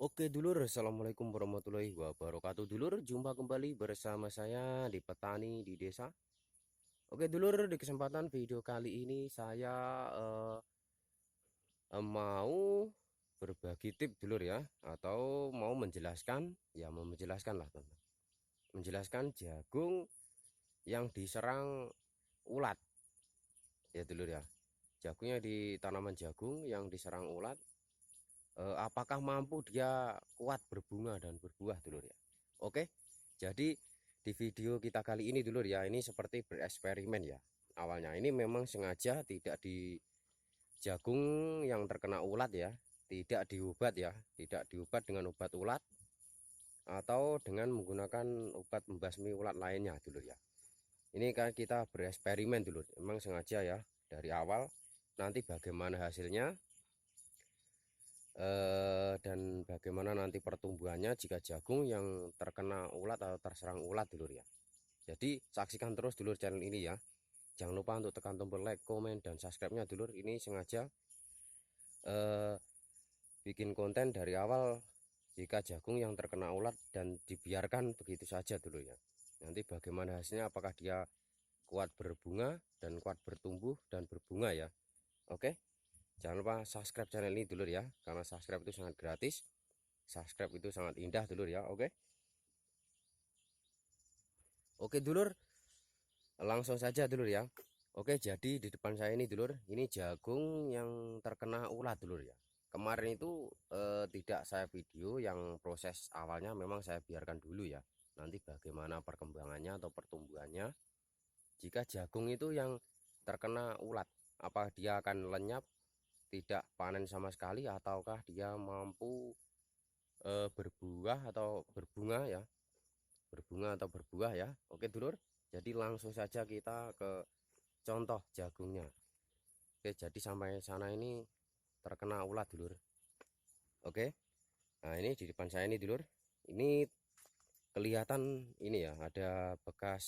Oke dulur, assalamualaikum warahmatullahi wabarakatuh. Dulur, jumpa kembali bersama saya di Petani di Desa. Oke dulur, di kesempatan video kali ini saya mau berbagi tip dulur ya, atau mau menjelaskan, ya mau menjelaskan lah teman. Menjelaskan jagung yang diserang ulat ya dulur ya. Jagungnya di tanaman jagung yang diserang ulat, apakah mampu dia kuat berbunga dan berbuah dulur ya. Oke, jadi di video kita kali ini dulur ya, ini seperti bereksperimen ya. Awalnya ini memang sengaja tidak di jagung yang terkena ulat ya, tidak diobat ya, tidak diobat dengan obat ulat atau dengan menggunakan obat membasmi ulat lainnya dulur ya. Ini kan kita bereksperimen dulur, memang sengaja ya dari awal. Nanti bagaimana hasilnya, dan bagaimana nanti pertumbuhannya jika jagung yang terkena ulat atau terserang ulat dulur ya. Jadi saksikan terus dulur channel ini ya. Jangan lupa untuk tekan tombol like, komen, dan subscribe-nya dulur. Ini sengaja eh, bikin konten dari awal jika jagung yang terkena ulat dan dibiarkan begitu saja dulur ya. Nanti bagaimana hasilnya, apakah dia kuat berbunga dan kuat bertumbuh dan berbunga ya. Oke, jangan lupa subscribe channel ini dulur ya, karena subscribe itu sangat gratis. Subscribe itu sangat indah dulur ya. Oke dulur, langsung saja dulur ya. Oke, jadi di depan saya ini dulur, ini jagung yang terkena ulat dulur ya. Kemarin itu tidak saya video yang proses awalnya, memang saya biarkan dulu ya. Nanti bagaimana perkembangannya atau pertumbuhannya jika jagung itu yang terkena ulat. Apa dia akan lenyap, tidak panen sama sekali, ataukah dia mampu berbuah atau berbunga ya. Berbunga atau berbuah ya. Oke dulur, jadi langsung saja kita ke contoh jagungnya. Oke, jadi sampai sana ini terkena ulat dulur. Oke, nah ini di depan saya ini dulur, ini kelihatan ini ya, ada bekas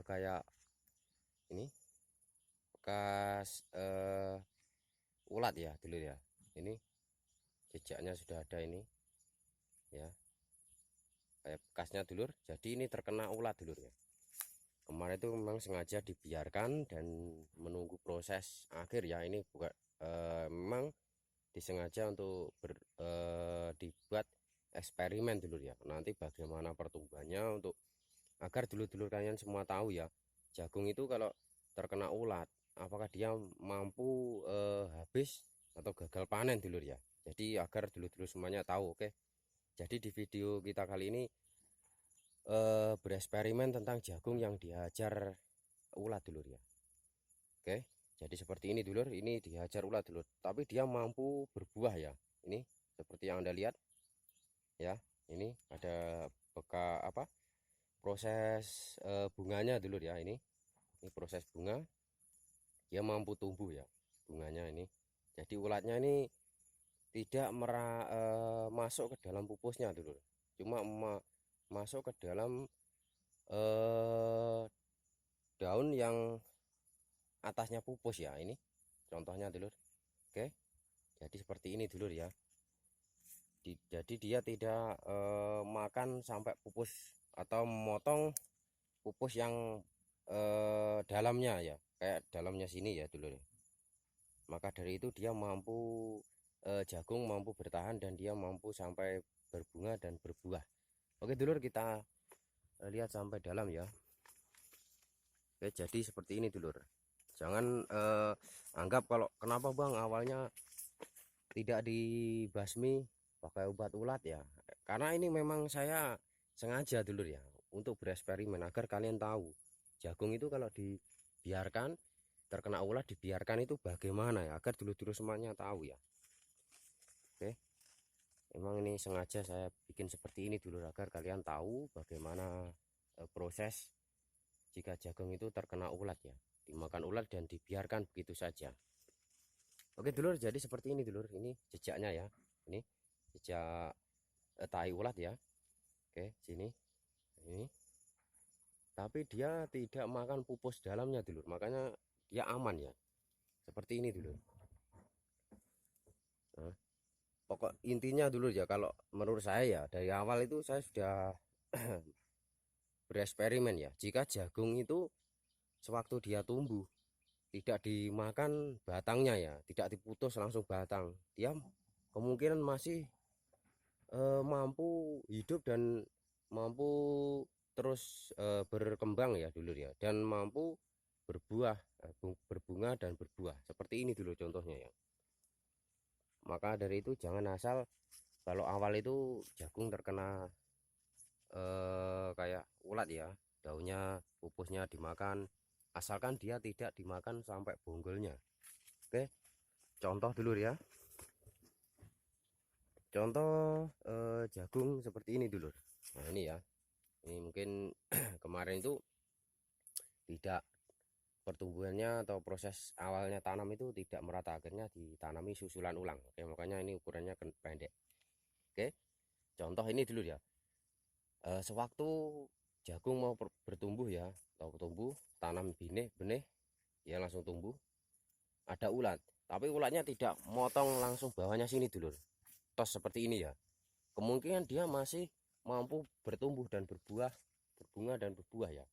kayak ini, bekas ulat ya dulur ya. Ini jejaknya sudah ada ini ya, kayak bekasnya dulur. Jadi ini terkena ulat dulur ya. Kemarin itu memang sengaja dibiarkan dan menunggu proses akhir ya. Ini bukan memang disengaja untuk dibuat eksperimen dulu ya. Nanti bagaimana pertumbuhannya, untuk agar dulur-dulur kalian semua tahu ya, jagung itu kalau terkena ulat apakah dia mampu habis atau gagal panen dulur ya. Jadi agar dulur-dulur semuanya tahu. Oke, jadi di video kita kali ini bereksperimen tentang jagung yang dihajar ulat dulur ya. Oke, jadi seperti ini dulur, ini dihajar ulat dulur, tapi dia mampu berbuah ya. Ini seperti yang Anda lihat ya. Ini ada bekas apa? Proses bunganya dulur ya. Ini proses bunga, dia mampu tumbuh ya bunganya ini. Jadi ulatnya ini tidak masuk ke dalam pupusnya dulur. Cuma masuk ke dalam eh, daun yang atasnya pupus ya. Ini contohnya dulur. Oke, jadi seperti ini dulur ya. Jadi dia tidak makan sampai pupus atau memotong pupus yang dalamnya ya, kayak dalamnya sini ya dulur ya. Maka dari itu dia mampu, jagung mampu bertahan dan dia mampu sampai berbunga dan berbuah. Oke dulur, kita lihat sampai dalam ya. Oke, jadi seperti ini dulur. Jangan anggap kalau kenapa bang awalnya tidak dibasmi pakai obat ulat ya, karena ini memang saya sengaja dulur ya, untuk bereksperimen agar kalian tahu jagung itu kalau dibiarkan terkena ulat, dibiarkan itu bagaimana ya, agar dulur-dulur semuanya tahu ya. Oke, memang ini sengaja saya bikin seperti ini dulur agar kalian tahu bagaimana proses jika jagung itu terkena ulat ya, dimakan ulat dan dibiarkan begitu saja. Oke dulur, jadi seperti ini dulur, ini jejaknya ya. Ini jejak tai ulat ya. Oke, sini. Ini. Tapi dia tidak makan pupus dalamnya dulur, makanya dia aman ya. Seperti ini dulur. Nah, pokok intinya dulu ya, kalau menurut saya ya dari awal itu saya sudah bereksperimen ya, jika jagung itu sewaktu dia tumbuh tidak dimakan batangnya ya, tidak diputus langsung batang, dia kemungkinan masih mampu hidup dan mampu terus berkembang ya dulu ya, dan mampu berbuah, berbunga dan berbuah seperti ini dulu contohnya ya. Maka dari itu jangan asal kalau awal itu jagung terkena kayak ulat ya, daunnya pupusnya dimakan, asalkan dia tidak dimakan sampai bonggolnya. Oke, contoh dulu ya, contoh jagung seperti ini dulu. Nah ini ya, ini mungkin kemarin itu tidak, pertumbuhannya atau proses awalnya tanam itu tidak merata, akhirnya ditanami susulan ulang. Oke, makanya ini ukurannya pendek. Oke, contoh ini dulu ya. Sewaktu jagung mau bertumbuh ya, atau tumbuh, tanam benih ya langsung tumbuh, ada ulat, tapi ulatnya tidak motong langsung bawahnya sini dulu, tos seperti ini ya, kemungkinan dia masih mampu bertumbuh dan berbuah, berbunga dan berbuah ya.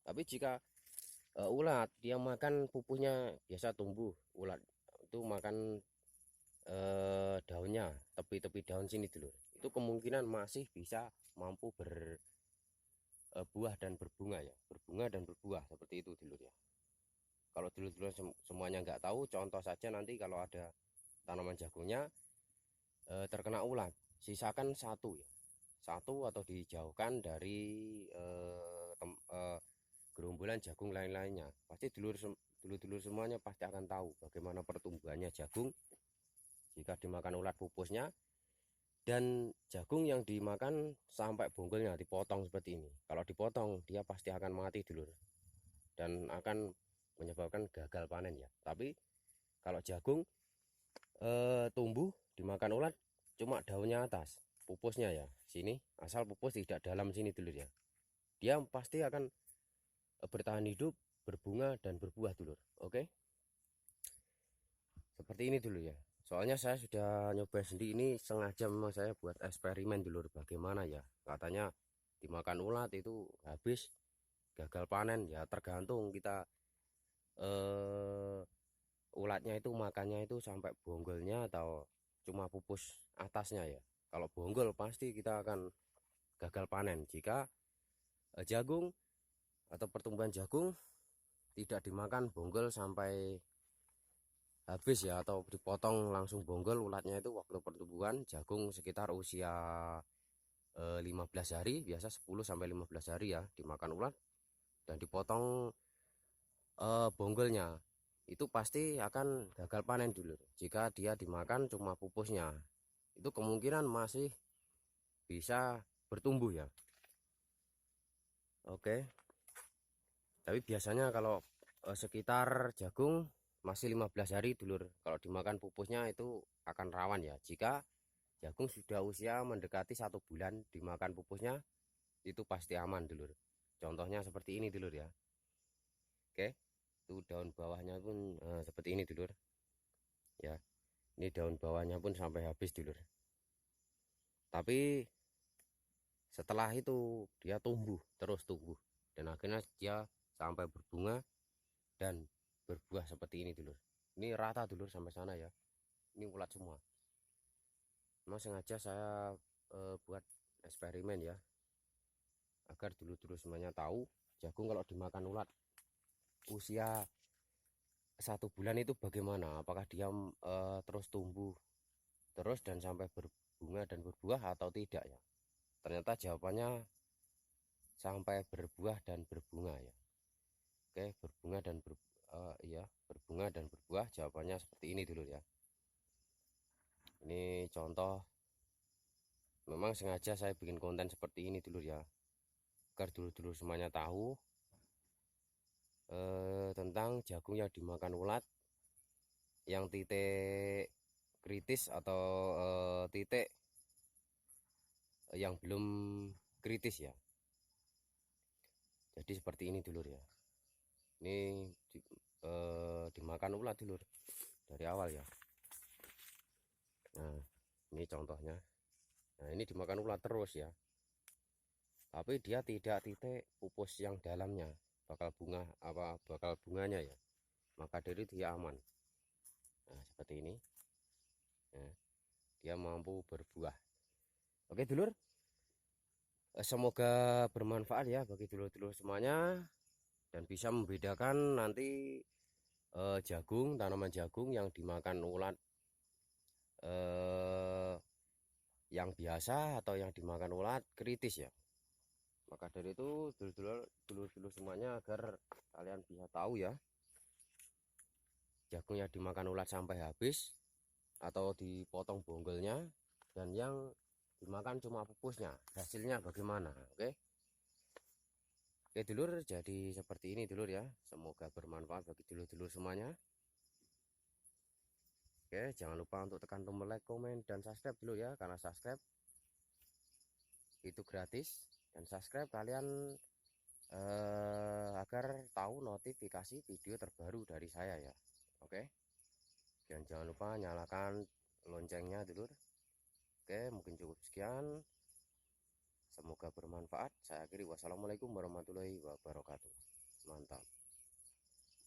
Tapi jika ulat dia makan pupusnya, biasa tumbuh ulat itu makan daunnya, tepi-tepi daun sini dulu, itu kemungkinan masih bisa mampu berbuah dan berbunga ya, berbunga dan berbuah seperti itu dulu ya. Kalau dulu semuanya nggak tahu, contoh saja nanti kalau ada tanaman jagungnya terkena ulat, sisakan satu ya, satu atau dijauhkan dari gerombolan jagung lain-lainnya. Pasti dulur-dulur semuanya pasti akan tahu bagaimana pertumbuhannya jagung jika dimakan ulat pupusnya, dan jagung yang dimakan sampai bonggolnya dipotong seperti ini. Kalau dipotong dia pasti akan mati dulur, dan akan menyebabkan gagal panen ya. Tapi kalau jagung tumbuh dimakan ulat cuma daunnya atas, pupusnya ya sini, asal pupus tidak dalam sini dulu ya, dia pasti akan bertahan hidup, berbunga dan berbuah dulur. Oke, seperti ini dulu ya, soalnya saya sudah nyoba sendiri, ini sengaja memang saya buat eksperimen dulur, bagaimana ya, katanya dimakan ulat itu habis gagal panen ya, tergantung kita ulatnya itu makannya itu sampai bonggolnya atau cuma pupus atasnya ya. Kalau bonggol pasti kita akan gagal panen jika jagung atau pertumbuhan jagung tidak dimakan bonggol sampai habis ya, atau dipotong langsung bonggol ulatnya itu waktu pertumbuhan jagung sekitar usia 15 hari, biasa 10 sampai 15 hari ya dimakan ulat, dan dipotong bonggolnya, itu pasti akan gagal panen dulu. Jika dia dimakan cuma pupusnya, itu kemungkinan masih bisa bertumbuh ya. Oke, tapi biasanya kalau sekitar jagung masih 15 hari dulur, kalau dimakan pupusnya itu akan rawan ya. Jika jagung sudah usia mendekati 1 bulan dimakan pupusnya, itu pasti aman dulur. Contohnya seperti ini dulur ya. Oke, itu daun bawahnya pun seperti ini dulur ya, ini daun bawahnya pun sampai habis dulur. Tapi setelah itu dia tumbuh, terus tumbuh, dan akhirnya dia sampai berbunga dan berbuah seperti ini dulur. Ini rata dulur sampai sana ya, ini ulat semua. Memang sengaja saya buat eksperimen ya, agar dulu-dulu semuanya tahu jagung kalau dimakan ulat usia 1 bulan itu bagaimana, apakah dia terus tumbuh terus dan sampai berbunga dan berbuah atau tidak ya. Ternyata jawabannya sampai berbuah dan berbunga ya. Oke, berbunga dan iya, berbunga dan berbuah, jawabannya seperti ini dulu ya. Ini contoh, memang sengaja saya bikin konten seperti ini dulu ya, agar dulu-dulu semuanya tahu tentang jagung yang dimakan ulat, yang titik kritis atau titik yang belum kritis ya. Jadi seperti ini dulur ya. Ini dimakan ulat dulur dari awal ya. Nah, Ini contohnya. Nah, ini dimakan ulat terus ya. Tapi dia tidak titik pupus yang dalamnya bakal bunganya ya. Maka dari itu dia aman. Nah, seperti ini. Nah, dia mampu berbuah. Oke, dulur. Semoga bermanfaat ya bagi dulur-dulur semuanya dan bisa membedakan nanti tanaman jagung yang dimakan ulat eh, yang biasa atau yang dimakan ulat kritis ya. Maka dari itu dulur-dulur semuanya agar kalian bisa tahu ya, jagung yang dimakan ulat sampai habis atau dipotong bonggolnya, dan yang dimakan cuma pupusnya, hasilnya bagaimana. Oke dulur, jadi seperti ini dulur ya. Semoga bermanfaat bagi dulur-dulur semuanya. Oke, jangan lupa untuk tekan tombol like, komen, dan subscribe dulu ya, karena subscribe itu gratis, dan subscribe kalian agar tahu notifikasi video terbaru dari saya ya. Oke, dan jangan lupa nyalakan loncengnya dulur. Oke, mungkin cukup sekian. Semoga bermanfaat. Saya akhiri, wassalamualaikum warahmatullahi wabarakatuh. Mantap.